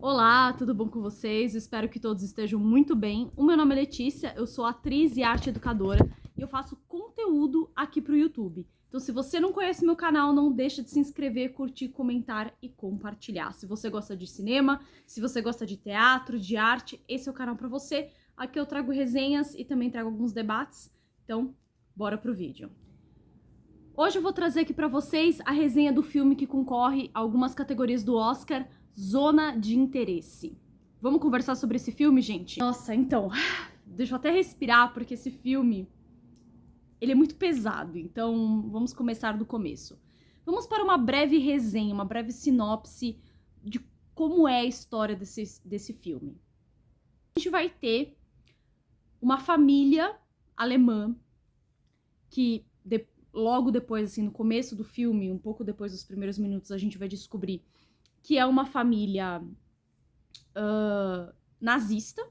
Olá, tudo bom com vocês? Espero que todos estejam muito bem. O meu nome é Letícia, eu sou atriz e arte educadora e eu faço conteúdo aqui pro YouTube. Então, se você não conhece meu canal, não deixa de se inscrever, curtir, comentar e compartilhar. Se você gosta de cinema, se você gosta de teatro, de arte, esse é o canal pra você. Aqui eu trago resenhas e também trago alguns debates. Então, bora pro vídeo. Hoje eu vou trazer aqui pra vocês a resenha do filme que concorre a algumas categorias do Oscar, Zona de Interesse. Vamos conversar sobre esse filme, gente? Nossa, então, deixa eu até respirar, porque esse filme, ele é muito pesado, então vamos começar do começo. Vamos para uma breve resenha, uma breve sinopse de como é a história desse filme. A gente vai ter uma família alemã que logo depois, assim, no começo do filme, um pouco depois dos primeiros minutos, a gente vai descobrir que é uma família nazista,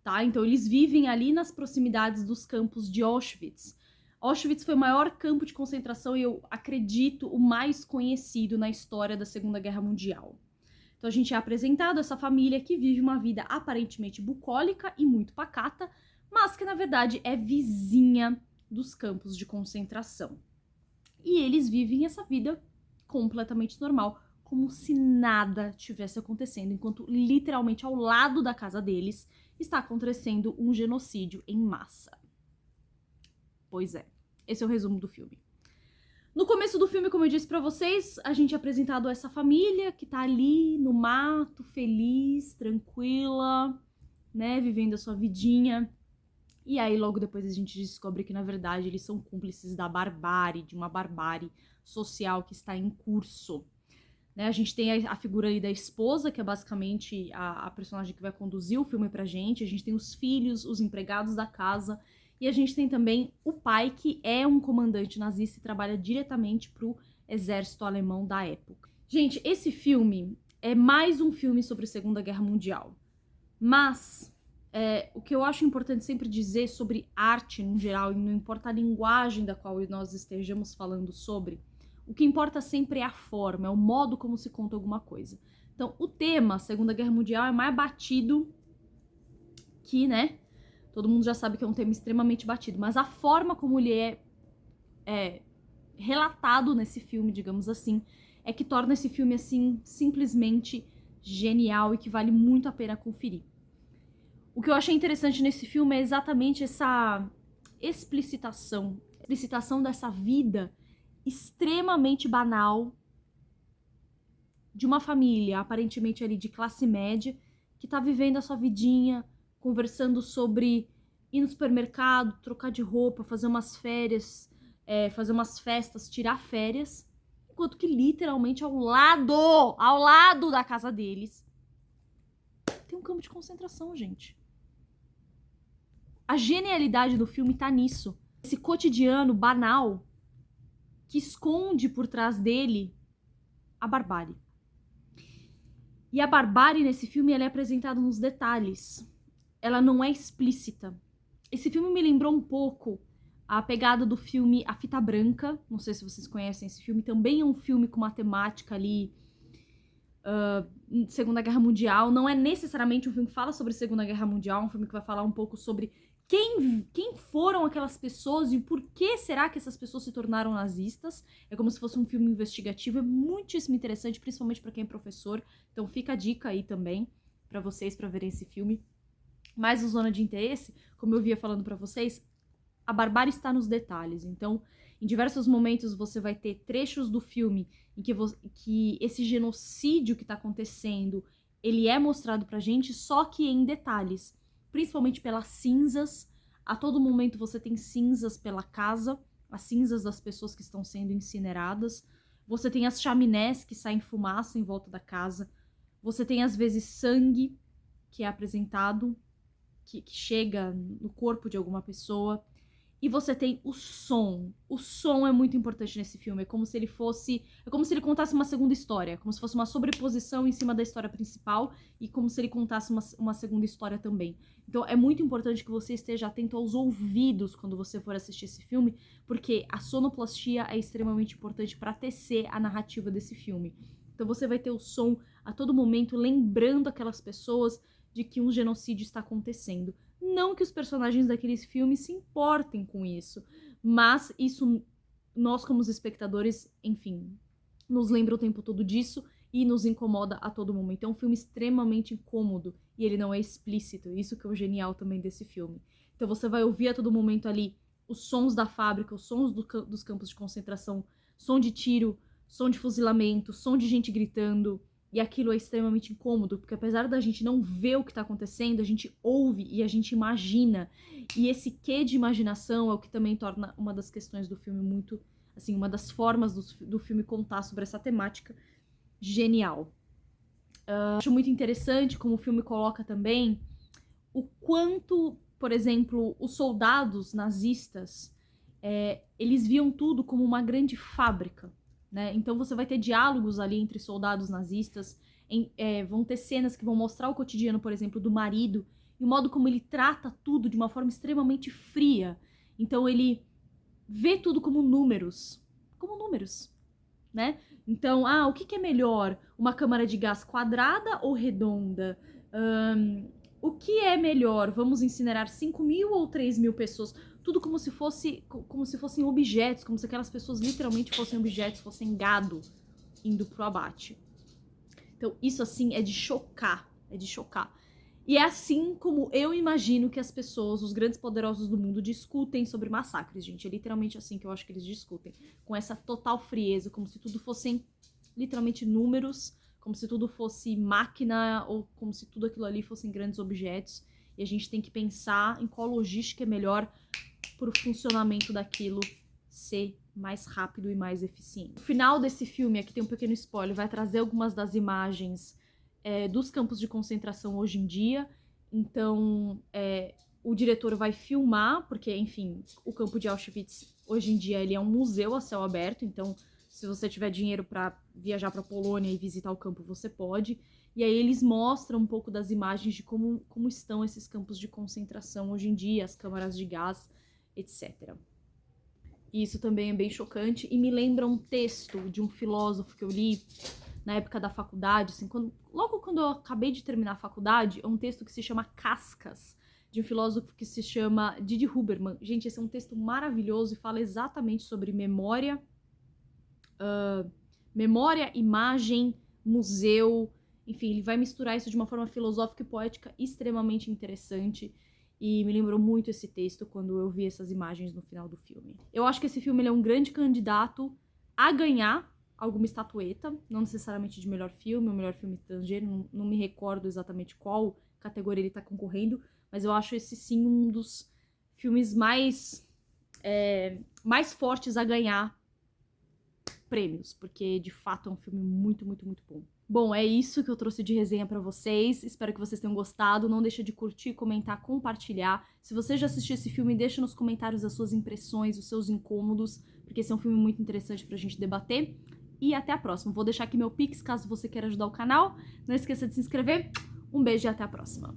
tá? Então eles vivem ali nas proximidades dos campos de Auschwitz. Auschwitz foi o maior campo de concentração e eu acredito o mais conhecido na história da Segunda Guerra Mundial. Então a gente é apresentado essa família que vive uma vida aparentemente bucólica e muito pacata, mas que na verdade é vizinha dos campos de concentração. E eles vivem essa vida completamente normal, como se nada tivesse acontecendo, enquanto literalmente ao lado da casa deles está acontecendo um genocídio em massa. Pois é, esse é o resumo do filme. No começo do filme, como eu disse pra vocês, a gente é apresentado a essa família que tá ali no mato, feliz, tranquila, né, vivendo a sua vidinha. E aí, logo depois, a gente descobre que, na verdade, eles são cúmplices da barbárie, de uma barbárie social que está em curso. Né, a gente tem a figura ali da esposa, que é basicamente a personagem que vai conduzir o filme pra gente. A gente tem os filhos, os empregados da casa. E a gente tem também o pai, que é um comandante nazista e trabalha diretamente pro exército alemão da época. Gente, esse filme é mais um filme sobre a Segunda Guerra Mundial. Mas o que eu acho importante sempre dizer sobre arte no geral, e não importa a linguagem da qual nós estejamos falando sobre, o que importa sempre é a forma, é o modo como se conta alguma coisa. Então, o tema Segunda Guerra Mundial é mais batido que, né? Todo mundo já sabe que é um tema extremamente batido, mas a forma como ele é relatado nesse filme, digamos assim, é que torna esse filme, assim, simplesmente genial e que vale muito a pena conferir. O que eu achei interessante nesse filme é exatamente essa explicitação dessa vida extremamente banal de uma família, aparentemente ali de classe média, que tá vivendo a sua vidinha, conversando sobre ir no supermercado, trocar de roupa, fazer umas férias, fazer umas festas, tirar férias, enquanto que literalmente ao lado da casa deles, tem um campo de concentração, gente. A genialidade do filme tá nisso. Esse cotidiano banal que esconde por trás dele a barbárie. E a barbárie nesse filme ela é apresentada nos detalhes. Ela não é explícita. Esse filme me lembrou um pouco a pegada do filme A Fita Branca. Não sei se vocês conhecem esse filme. Também é um filme com uma temática ali Segunda Guerra Mundial. Não é necessariamente um filme que fala sobre Segunda Guerra Mundial. É um filme que vai falar um pouco sobre quem foram aquelas pessoas e por que será que essas pessoas se tornaram nazistas. É como se fosse um filme investigativo, é muitíssimo interessante, principalmente para quem é professor. Então fica a dica aí também para vocês para verem esse filme. Mas o Zona de Interesse, como eu via falando para vocês, a barbárie está nos detalhes. Então, em diversos momentos você vai ter trechos do filme em que esse genocídio que está acontecendo, ele é mostrado pra gente, só que em detalhes. Principalmente pelas cinzas. A todo momento você tem cinzas pela casa, as cinzas das pessoas que estão sendo incineradas. Você tem as chaminés que saem fumaça em volta da casa. Você tem, às vezes, sangue que é apresentado, que chega no corpo de alguma pessoa. E você tem o som. O som é muito importante nesse filme. É como se ele contasse uma segunda história. Como se fosse uma sobreposição em cima da história principal. E como se ele contasse uma segunda história também. Então é muito importante que você esteja atento aos ouvidos quando você for assistir esse filme. Porque a sonoplastia é extremamente importante para tecer a narrativa desse filme. Então você vai ter o som a todo momento lembrando aquelas pessoas de que um genocídio está acontecendo. Não que os personagens daqueles filmes se importem com isso, mas isso, nós como os espectadores, enfim, nos lembra o tempo todo disso e nos incomoda a todo momento. É um filme extremamente incômodo e ele não é explícito, isso que é o genial também desse filme. Então você vai ouvir a todo momento ali os sons da fábrica, os sons dos campos de concentração, som de tiro, som de fuzilamento, som de gente gritando, e aquilo é extremamente incômodo, porque apesar da gente não ver o que tá acontecendo, a gente ouve e a gente imagina. E esse quê de imaginação é o que também torna uma das questões do filme muito, assim, uma das formas do filme contar sobre essa temática genial. Acho muito interessante como o filme coloca também o quanto, por exemplo, os soldados nazistas, eles viam tudo como uma grande fábrica, né? Então você vai ter diálogos ali entre soldados nazistas, vão ter cenas que vão mostrar o cotidiano, por exemplo, do marido, e o modo como ele trata tudo de uma forma extremamente fria. Então ele vê tudo como números, né? Então, o que é melhor? Uma câmara de gás quadrada ou redonda? O que é melhor? Vamos incinerar 5.000 ou 3.000 pessoas? Tudo como se fossem objetos, como se aquelas pessoas literalmente fossem objetos, fossem gado indo pro abate. Então, isso assim é de chocar, E é assim como eu imagino que as pessoas, os grandes poderosos do mundo, discutem sobre massacres, gente. É literalmente assim que eu acho que eles discutem. Com essa total frieza, como se tudo fossem literalmente números, como se tudo fosse máquina, ou como se tudo aquilo ali fossem grandes objetos. E a gente tem que pensar em qual logística é melhor para o funcionamento daquilo ser mais rápido e mais eficiente. No final desse filme, aqui tem um pequeno spoiler, vai trazer algumas das imagens dos campos de concentração hoje em dia. Então, o diretor vai filmar, porque, enfim, o campo de Auschwitz, hoje em dia, ele é um museu a céu aberto. Então, se você tiver dinheiro para viajar para a Polônia e visitar o campo, você pode. E aí eles mostram um pouco das imagens de como estão esses campos de concentração hoje em dia, as câmaras de gás, etc. E isso também é bem chocante e me lembra um texto de um filósofo que eu li na época da faculdade, assim, logo quando eu acabei de terminar a faculdade, é um texto que se chama Cascas, de um filósofo que se chama Didi Huberman. Gente, esse é um texto maravilhoso e fala exatamente sobre memória, imagem, museu, enfim, ele vai misturar isso de uma forma filosófica e poética extremamente interessante. E me lembrou muito esse texto quando eu vi essas imagens no final do filme. Eu acho que esse filme ele é um grande candidato a ganhar alguma estatueta, não necessariamente de melhor filme ou melhor filme estrangeiro, não me recordo exatamente qual categoria ele tá concorrendo, mas eu acho esse sim um dos filmes mais fortes a ganhar prêmios, porque de fato é um filme muito, muito, muito bom. Bom, é isso que eu trouxe de resenha pra vocês. Espero que vocês tenham gostado. Não deixa de curtir, comentar, compartilhar. Se você já assistiu esse filme, deixa nos comentários as suas impressões, os seus incômodos, porque esse é um filme muito interessante pra gente debater. E até a próxima. Vou deixar aqui meu Pix, caso você queira ajudar o canal. Não esqueça de se inscrever. Um beijo e até a próxima.